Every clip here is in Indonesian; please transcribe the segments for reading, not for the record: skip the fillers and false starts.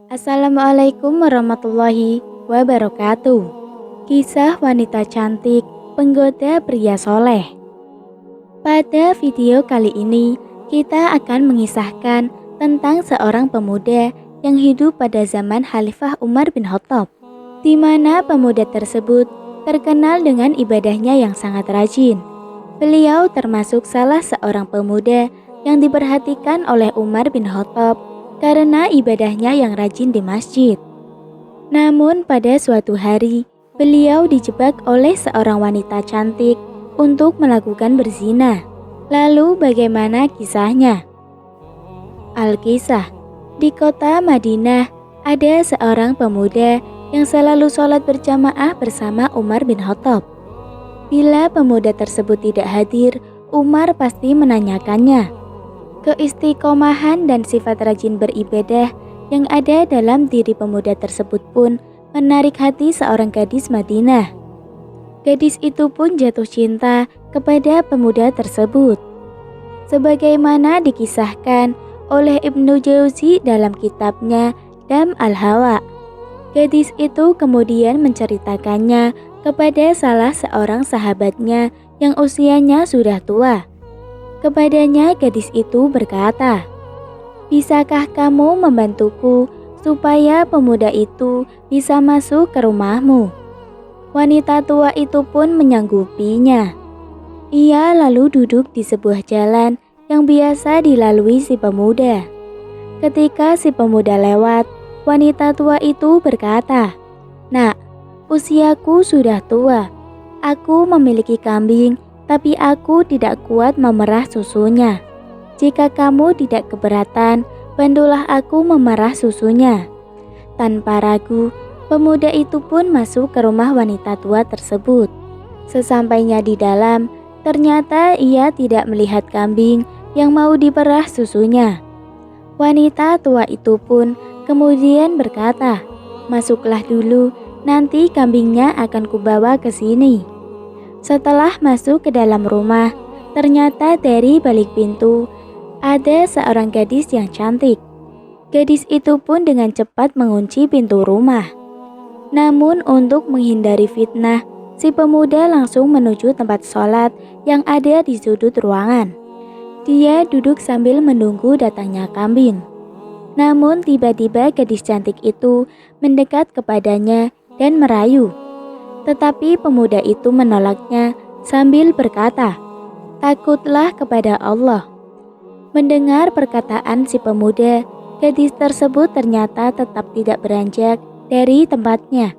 Assalamualaikum warahmatullahi wabarakatuh. Kisah wanita cantik penggoda pria soleh. Pada video kali ini, kita akan mengisahkan tentang seorang pemuda yang hidup pada zaman Khalifah Umar bin Khattab, di mana pemuda tersebut terkenal dengan ibadahnya yang sangat rajin. Beliau termasuk salah seorang pemuda yang diperhatikan oleh Umar bin Khattab karena ibadahnya yang rajin di masjid. Namun pada suatu hari, beliau dijebak oleh seorang wanita cantik untuk melakukan berzina. Lalu bagaimana kisahnya? Alkisah, di kota Madinah ada seorang pemuda yang selalu sholat berjamaah bersama Umar bin Khattab. Bila pemuda tersebut tidak hadir, Umar pasti menanyakannya. Keistiqomahan dan sifat rajin beribadah yang ada dalam diri pemuda tersebut pun menarik hati seorang gadis Madinah. Gadis itu pun jatuh cinta kepada pemuda tersebut. Sebagaimana dikisahkan oleh Ibnu Jauzi dalam kitabnya Dam al-Hawa. Gadis itu kemudian menceritakannya kepada salah seorang sahabatnya yang usianya sudah tua. Kepadanya gadis itu berkata, "Bisakah kamu membantuku supaya pemuda itu bisa masuk ke rumahmu?" Wanita tua itu pun menyanggupinya. Ia lalu duduk di sebuah jalan yang biasa dilalui si pemuda. Ketika si pemuda lewat, wanita tua itu berkata, "Nak, usiaku sudah tua. Aku memiliki kambing, tapi aku tidak kuat memerah susunya. Jika kamu tidak keberatan, bantulah aku memerah susunya." Tanpa ragu, pemuda itu pun masuk ke rumah wanita tua tersebut. Sesampainya di dalam, ternyata ia tidak melihat kambing yang mau diperah susunya. Wanita tua itu pun kemudian berkata, "Masuklah dulu, nanti kambingnya akan kubawa ke sini." Setelah masuk ke dalam rumah, ternyata dari balik pintu ada seorang gadis yang cantik. Gadis itu pun dengan cepat mengunci pintu rumah. Namun untuk menghindari fitnah, si pemuda langsung menuju tempat sholat yang ada di sudut ruangan. Dia duduk sambil menunggu datangnya kambing. Namun tiba-tiba gadis cantik itu mendekat kepadanya dan merayu. Tetapi pemuda itu menolaknya sambil berkata, "Takutlah kepada Allah." Mendengar perkataan si pemuda, gadis tersebut ternyata tetap tidak beranjak dari tempatnya.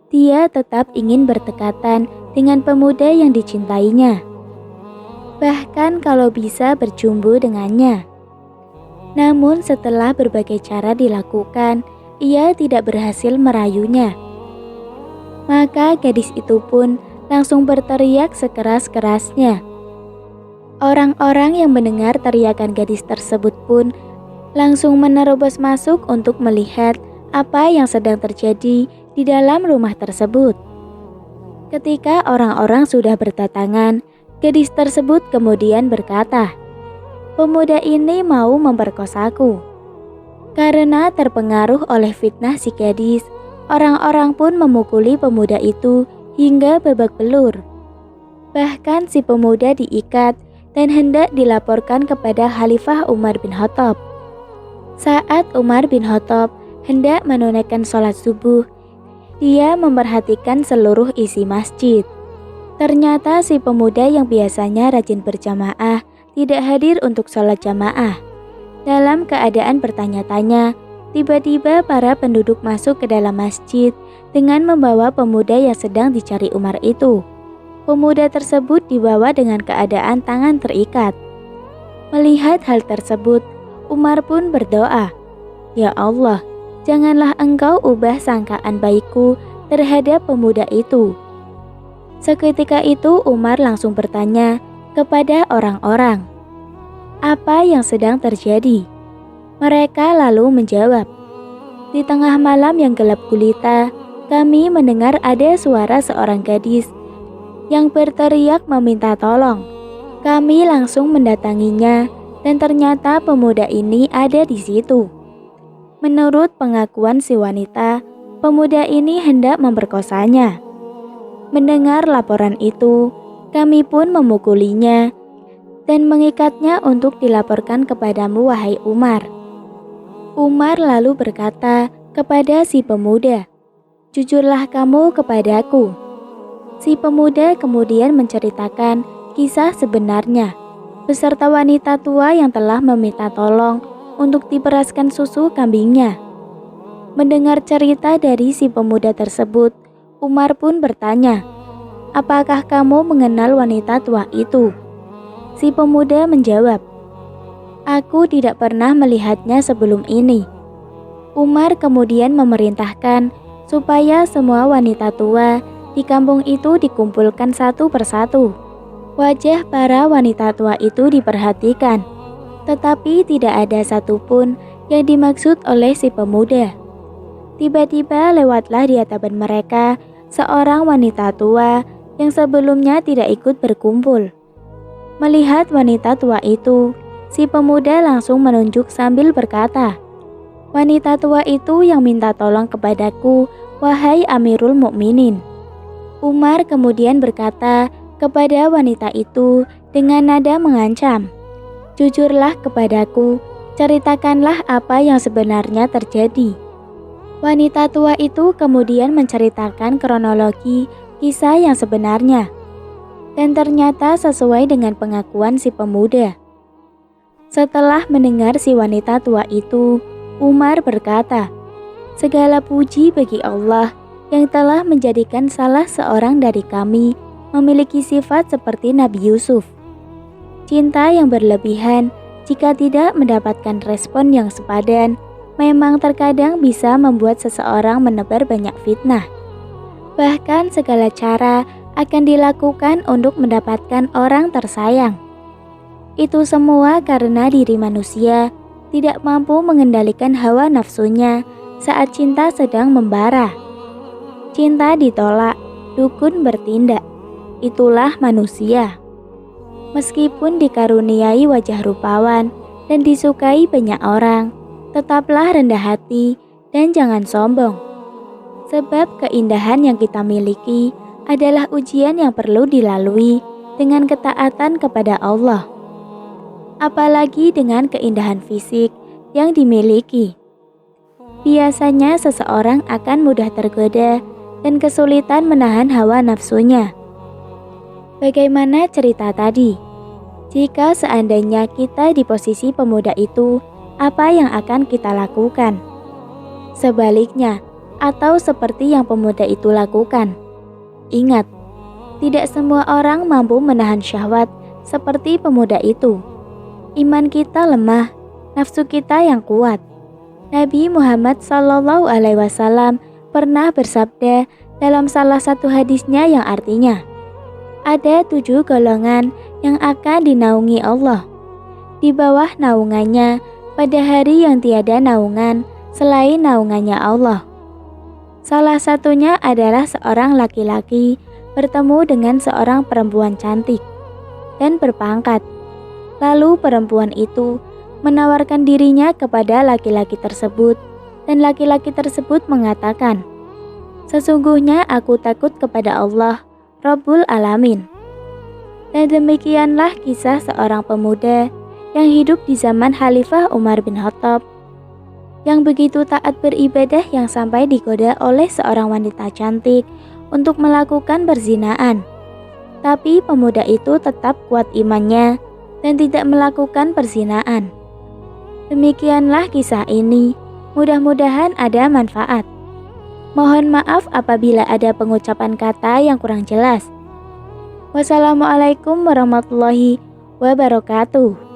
Dia tetap ingin berdekatan dengan pemuda yang dicintainya, bahkan kalau bisa berjumbu dengannya. Namun setelah berbagai cara dilakukan, ia tidak berhasil merayunya. Maka gadis itu pun langsung berteriak sekeras-kerasnya. Orang-orang yang mendengar teriakan gadis tersebut pun langsung menerobos masuk untuk melihat apa yang sedang terjadi di dalam rumah tersebut. Ketika orang-orang sudah berdatangan, gadis tersebut kemudian berkata, "Pemuda ini mau memperkosaku." Karena terpengaruh oleh fitnah si gadis, orang-orang pun memukuli pemuda itu hingga babak belur. Bahkan si pemuda diikat dan hendak dilaporkan kepada Khalifah Umar bin Khattab. Saat Umar bin Khattab hendak menunaikan sholat subuh, dia memperhatikan seluruh isi masjid. Ternyata si pemuda yang biasanya rajin berjamaah tidak hadir untuk sholat jamaah. Dalam keadaan bertanya-tanya, tiba-tiba para penduduk masuk ke dalam masjid dengan membawa pemuda yang sedang dicari Umar itu. Pemuda tersebut dibawa dengan keadaan tangan terikat. Melihat hal tersebut, Umar pun berdoa, "Ya Allah, janganlah Engkau ubah sangkaan baikku terhadap pemuda itu." Seketika itu Umar langsung bertanya kepada orang-orang, "Apa yang sedang terjadi?" Mereka lalu menjawab, "Di tengah malam yang gelap gulita, kami mendengar ada suara seorang gadis yang berteriak meminta tolong. Kami langsung mendatanginya dan ternyata pemuda ini ada di situ. Menurut pengakuan si wanita, pemuda ini hendak memperkosanya. Mendengar laporan itu, kami pun memukulinya dan mengikatnya untuk dilaporkan kepadamu, wahai Umar. Umar lalu berkata kepada si pemuda, "Jujurlah kamu kepadaku." Si pemuda kemudian menceritakan kisah sebenarnya beserta wanita tua yang telah meminta tolong untuk diperaskan susu kambingnya. Mendengar cerita dari si pemuda tersebut, Umar pun bertanya, "Apakah kamu mengenal wanita tua itu?" Si pemuda menjawab, "Aku tidak pernah melihatnya sebelum ini." Umar kemudian memerintahkan supaya semua wanita tua di kampung itu dikumpulkan satu persatu. Wajah para wanita tua itu diperhatikan, tetapi tidak ada satupun yang dimaksud oleh si pemuda. Tiba-tiba lewatlah di hadapan mereka seorang wanita tua yang sebelumnya tidak ikut berkumpul. Melihat wanita tua itu, si pemuda langsung menunjuk sambil berkata, "Wanita tua itu yang minta tolong kepadaku, wahai Amirul Mukminin." Umar kemudian berkata kepada wanita itu dengan nada mengancam, "Jujurlah kepadaku, ceritakanlah apa yang sebenarnya terjadi." Wanita tua itu kemudian menceritakan kronologi kisah yang sebenarnya, dan ternyata sesuai dengan pengakuan si pemuda. Setelah mendengar si wanita tua itu, Umar berkata, "Segala puji bagi Allah yang telah menjadikan salah seorang dari kami memiliki sifat seperti Nabi Yusuf. Cinta yang berlebihan jika tidak mendapatkan respon yang sepadan memang terkadang bisa membuat seseorang menebar banyak fitnah. Bahkan segala cara akan dilakukan untuk mendapatkan orang tersayang. Itu semua karena diri manusia tidak mampu mengendalikan hawa nafsunya saat cinta sedang membara. Cinta ditolak, dukun bertindak. Itulah manusia. Meskipun dikaruniai wajah rupawan dan disukai banyak orang, tetaplah rendah hati dan jangan sombong. Sebab keindahan yang kita miliki adalah ujian yang perlu dilalui dengan ketaatan kepada Allah. Apalagi dengan keindahan fisik yang dimiliki. Biasanya seseorang akan mudah tergoda dan kesulitan menahan hawa nafsunya. Bagaimana cerita tadi? Jika seandainya kita di posisi pemuda itu, apa yang akan kita lakukan? Sebaliknya, atau seperti yang pemuda itu lakukan. Ingat, tidak semua orang mampu menahan syahwat seperti pemuda itu. Iman kita lemah, nafsu kita yang kuat. Nabi Muhammad SAW pernah bersabda dalam salah satu hadisnya yang artinya, "Ada 7 golongan yang akan dinaungi Allah. Di bawah naungannya pada hari yang tiada naungan selain naungannya Allah. Salah satunya adalah seorang laki-laki bertemu dengan seorang perempuan cantik dan berpangkat. Lalu perempuan itu menawarkan dirinya kepada laki-laki tersebut dan laki-laki tersebut mengatakan, 'Sesungguhnya aku takut kepada Allah, Rabbul Alamin.'" Dan demikianlah kisah seorang pemuda yang hidup di zaman Khalifah Umar bin Khattab, yang begitu taat beribadah yang sampai digoda oleh seorang wanita cantik untuk melakukan perzinaan. Tapi pemuda itu tetap kuat imannya dan tidak melakukan perzinaan. Demikianlah kisah ini, mudah-mudahan ada manfaat. Mohon maaf apabila ada pengucapan kata yang kurang jelas. Wassalamualaikum warahmatullahi wabarakatuh.